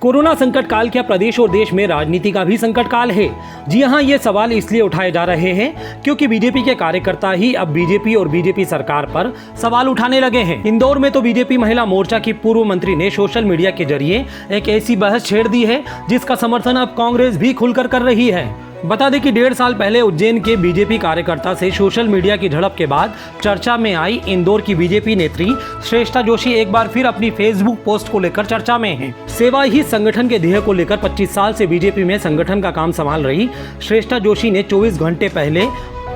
Corona संकट काल क्या प्रदेश और देश में राजनीति का भी संकट काल है? जी हां, ये सवाल इसलिए उठाए जा रहे हैं क्योंकि बीजेपी के कार्यकर्ता ही अब बीजेपी और बीजेपी सरकार पर सवाल उठाने लगे हैं। इंदौर में तो बीजेपी महिला मोर्चा की पूर्व मंत्री ने सोशल मीडिया के जरिए एक ऐसी बहस छेड़ दी है जिसका समर्थन अब कांग्रेस भी खुलकर कर रही है। बता दें कि 1.5 साल पहले उज्जैन के बीजेपी कार्यकर्ता से सोशल मीडिया की झड़प के बाद चर्चा में आई इंदौर की बीजेपी नेत्री श्रेष्ठा जोशी एक बार फिर अपनी फेसबुक पोस्ट को लेकर चर्चा में हैं। सेवा ही संगठन के ध्येय को लेकर 25 साल से बीजेपी में संगठन का काम संभाल रही श्रेष्ठा जोशी ने 24 घंटे पहले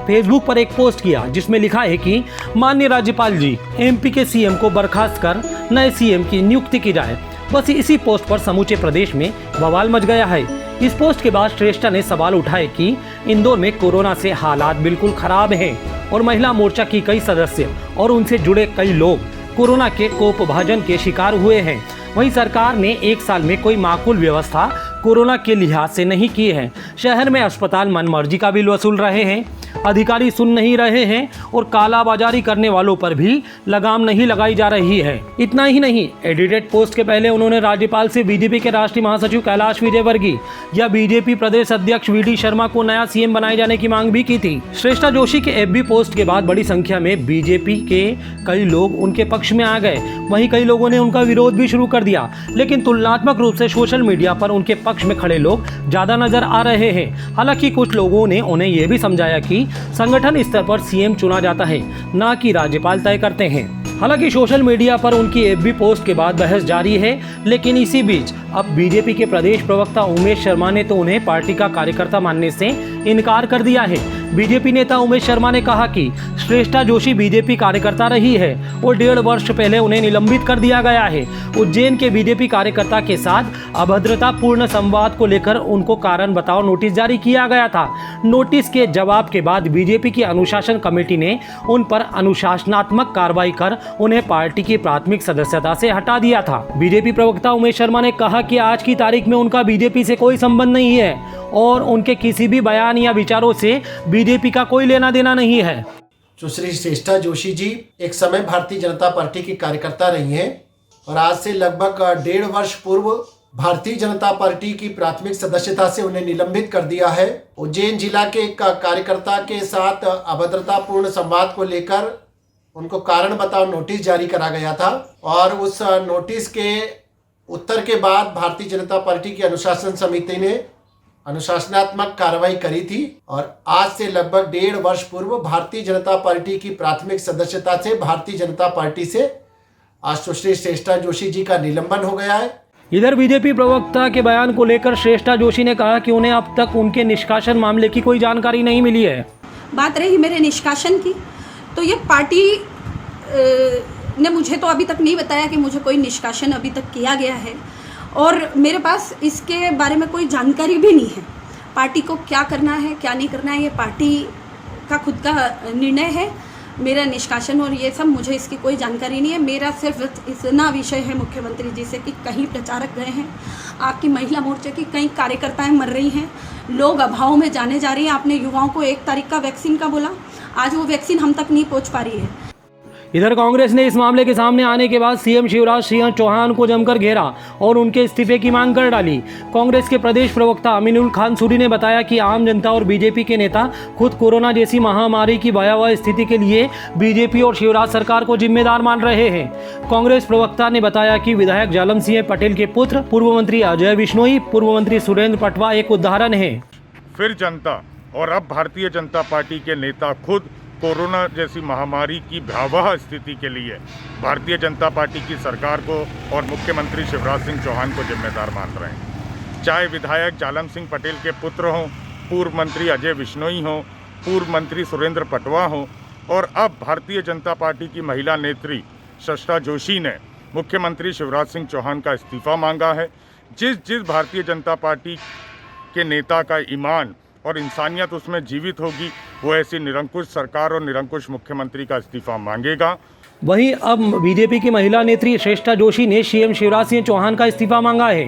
फेसबुक पर एक पोस्ट किया जिसमें लिखा है कि माननीय राज्यपाल जी, एमपी के सीएम को बर्खास्त कर नए सीएम की नियुक्ति की जाए। बस इसी पोस्ट पर समूचे प्रदेश में बवाल मच गया है। इस पोस्ट के बाद श्रेष्ठा ने सवाल उठाए कि इंदौर में कोरोना से हालात बिल्कुल खराब हैं और महिला मोर्चा की कई सदस्य और उनसे जुड़े कई लोग कोरोना के कोपभाजन के शिकार हुए हैं। वहीं सरकार ने 1 साल में कोई माकूल व्यवस्था कोरोना के लिहाज से नहीं की है। शहर में अस्पताल मनमर्जी का बिल वसूल रहे हैं, अधिकारी सुन नहीं रहे हैं और कालाबाजारी करने वालों पर भी लगाम नहीं लगाई जा रही है। इतना ही नहीं, एडिटेड पोस्ट के पहले उन्होंने राज्यपाल से बीजेपी के राष्ट्रीय महासचिव कैलाश विजयवर्गीय या बीजेपी प्रदेश अध्यक्ष वीडी शर्मा को नया सीएम बनाए जाने की मांग भी की थी। श्रेष्ठा जोशी के एफबी पोस्ट के बाद बड़ी संख्या में बीजेपी के कई लोग उनके पक्ष में आ गए, वहीं कई लोगों ने उनका विरोध भी शुरू कर दिया। लेकिन तुलनात्मक रूप से सोशल मीडिया पर उनके पक्ष में खड़े लोग ज्यादा नजर आ रहे हैं। हालांकि कुछ लोगों ने उन्हें यह भी समझाया कि संगठन स्तर पर सीएम चुना जाता है, ना कि राज्यपाल तय करते हैं। हालांकि सोशल मीडिया पर उनकी एफबी पोस्ट के बाद बहस जारी है, लेकिन इसी बीच अब बीजेपी के प्रदेश प्रवक्ता उमेश शर्मा ने तो उन्हें पार्टी का कार्यकर्ता मानने से इनकार कर दिया है। बीजेपी नेता उमेश शर्मा ने कहा कि श्रेष्ठा जोशी बीजेपी कार्यकर्ता रही है और 1.5 वर्ष पहले उन्हें निलंबित कर दिया गया है। उज्जैन के बीजेपी कार्यकर्ता के साथ अभद्रतापूर्ण संवाद को लेकर उनको कारण बताओ नोटिस जारी किया गया था। नोटिस के जवाब के बाद बीजेपी की अनुशासन कमेटी ने उन पर अनुशासनात्मक कार्रवाई कर उन्हें पार्टी की प्राथमिक सदस्यता से हटा दिया था। बीजेपी प्रवक्ता उमेश शर्मा ने कहा कि आज की तारीख में उनका बीजेपी से कोई संबंध नहीं है और उनके किसी भी बयान या विचारों से बीजेपी का कोई लेना देना नहीं है। सुश्री श्रेष्ठा जोशी जी एक समय भारतीय जनता पार्टी की कार्यकर्ता रही हैं और आज से लगभग 1.5 वर्ष पूर्व भारतीय जनता पार्टी की प्राथमिक सदस्यता से उन्हें निलंबित कर दिया है। उज्जैन जिला के एक कार्यकर्ता के साथ अभद्रतापूर्ण संवाद को लेकर उनको कारण बताओ नोटिस जारी करा गया था और उस नोटिस के उत्तर के बाद भारतीय जनता पार्टी की अनुशासन समिति ने अनुशासनात्मक कार्रवाई करी थी और आज से लगभग 1.5 वर्ष पूर्व भारतीय जनता पार्टी की प्राथमिक सदस्यता से भारतीय जनता पार्टी से आज सुश्री श्रेष्ठा जोशी जी का निलंबन हो गया है। इधर बीजेपी प्रवक्ता के बयान को लेकर श्रेष्ठा जोशी ने कहा कि उन्हें अब तक उनके निष्कासन मामले की कोई जानकारी नहीं मिली है। बात रही मेरे निष्कासन की, तो ये पार्टी ने मुझे तो अभी तक नहीं बताया कि मुझे कोई निष्कासन अभी तक किया गया है और मेरे पास इसके बारे में कोई जानकारी भी नहीं है। पार्टी को क्या करना है क्या नहीं करना है ये पार्टी का खुद का निर्णय है। मेरा निष्कासन और ये सब मुझे इसकी कोई जानकारी नहीं है। मेरा सिर्फ इतना विषय है मुख्यमंत्री जी से कि कहीं प्रचारक गए हैं, आपकी महिला मोर्चे की कई कार्यकर्ताएं मर रही हैं, लोग अभाव में जाने जा रही हैं। आपने युवाओं को 1 तारीख का वैक्सीन का बोला, आज वो वैक्सीन हम तक नहीं पहुँच पा रही है। इधर कांग्रेस ने इस मामले के सामने आने के बाद सीएम शिवराज सिंह चौहान को जमकर घेरा और उनके इस्तीफे की मांग कर डाली। कांग्रेस के प्रदेश प्रवक्ता अमीनुल खान सूरी ने बताया कि आम जनता और बीजेपी के नेता खुद कोरोना जैसी महामारी की भयावह स्थिति के लिए बीजेपी और शिवराज सरकार को जिम्मेदार मान रहे हैं। कांग्रेस प्रवक्ता ने बताया कि विधायक जालम सिंह पटेल के पुत्र पूर्व मंत्री अजय बिश्नोई, पूर्व मंत्री सुरेंद्र पटवा एक उदाहरण है। फिर जनता और अब भारतीय जनता पार्टी के नेता खुद कोरोना जैसी महामारी की भयावह स्थिति के लिए भारतीय जनता पार्टी की सरकार को और मुख्यमंत्री शिवराज सिंह चौहान को जिम्मेदार मान रहे हैं। चाहे विधायक जालम सिंह पटेल के पुत्र हों, पूर्व मंत्री अजय बिश्नोई हों, पूर्व मंत्री सुरेंद्र पटवा हों और अब भारतीय जनता पार्टी की महिला नेत्री श्रेष्ठा जोशी ने मुख्यमंत्री शिवराज सिंह चौहान का इस्तीफा मांगा है। जिस भारतीय जनता पार्टी के नेता का ईमान और इंसानियत उसमें जीवित होगी वो ऐसी निरंकुश सरकार और निरंकुश मुख्यमंत्री का इस्तीफा मांगेगा वहीं अब बीजेपी की महिला नेत्री श्रेष्ठा जोशी ने सीएम शिवराज सिंह चौहान का इस्तीफा मांगा है।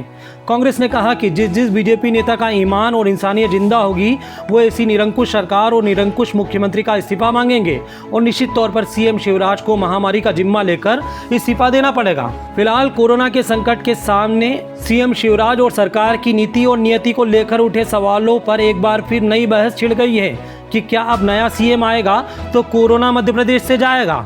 कांग्रेस ने कहा कि जिस बीजेपी नेता का ईमान और इंसानियत जिंदा होगी वो ऐसी निरंकुश सरकार और निरंकुश मुख्यमंत्री का इस्तीफा मांगेंगे और निश्चित तौर पर सीएम शिवराज को महामारी का जिम्मा लेकर इस्तीफा देना पड़ेगा। फिलहाल कोरोना के संकट के सामने सीएम शिवराज और सरकार की नीति और नियति को लेकर उठे सवालों पर एक बार फिर नई बहस छिड़ गई है कि क्या अब नया सीएम आएगा तो कोरोना मध्य प्रदेश से जाएगा।